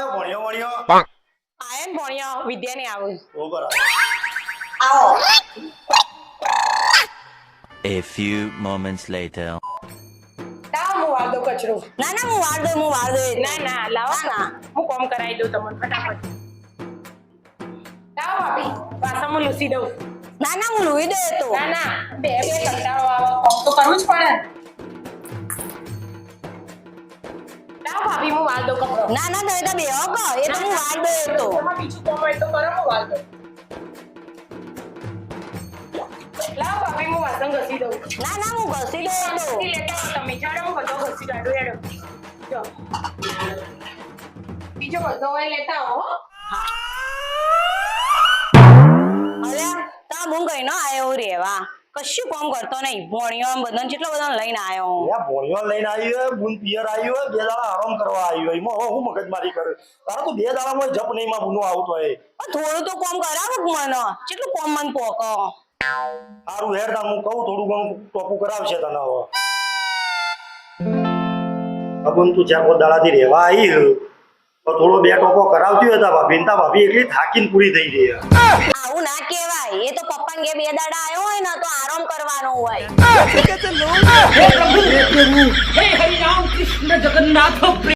આવ્યો ભણ્યો ભણ્યો આયન ભણ્યો વિદ્યા ને આવું ઓ બરાબર આવો A few moments later. લાવો હું વાળ દો કચરો ના ના હું વાળ દો ના ના લાવો ના હું કોમ કરાવી દઉં તમને ફટાફટ લાવો ભાભી પાછા હું લૂસી દઉં ના ના હું લૂઈ દઉં તો ના ના બે કંટાળો આવે કોમ તો કરવું જ પડે લાવો ભાભી હું વાળ દો કપડો ના ના તમે તો બેહો કો એ તો હું વાળ દઉં તો એમાં બીજું કોમ હોય તો કરો હું વાળ દઉં લાવો ભાભી હું વાસણ ઘસી દઉં ના ના હું ઘસી દઉં તો લેતા તમે ચાલો હું બધો ઘસી કાઢું હેડો જો બીજો બધો હોય લેતા આવો અરે તા હું કઈ ન આયો રેવા કશું કામ કરતો નહીં ભણ્યો બધાને કેટલો બધો લઈને આયો યા ભણ્યો લઈને આવ્યો બુન પિયર આવ્યો બે દાડા આરામ કરવા આવ્યો એમાં હું મગજમારી કરે તારા તો બે દાડામાં જપ નહીં માં બુનો આવતો હોય થોડું તો કામ કરાવો મને કેટલું કામ મન પોકો સારું હેડ હું કહું થોડું ઘણું ટોપું કરાવશે તને હવે અબુન તું જ્યાં કોઈ દાડાથી રહેવા આવી તો થોડો બે ટોપો કરાવતી હોય તા ભાભી તા ભાભી એકલી થાકીને પૂરી થઈ ગઈ આવું ના કહેવાય એ તો પપ્પા ને બે દાડા આવ્યો હોય ને તો આરામ કરવાનો હોય हे हरि राम कृष्ण जगन्नाथ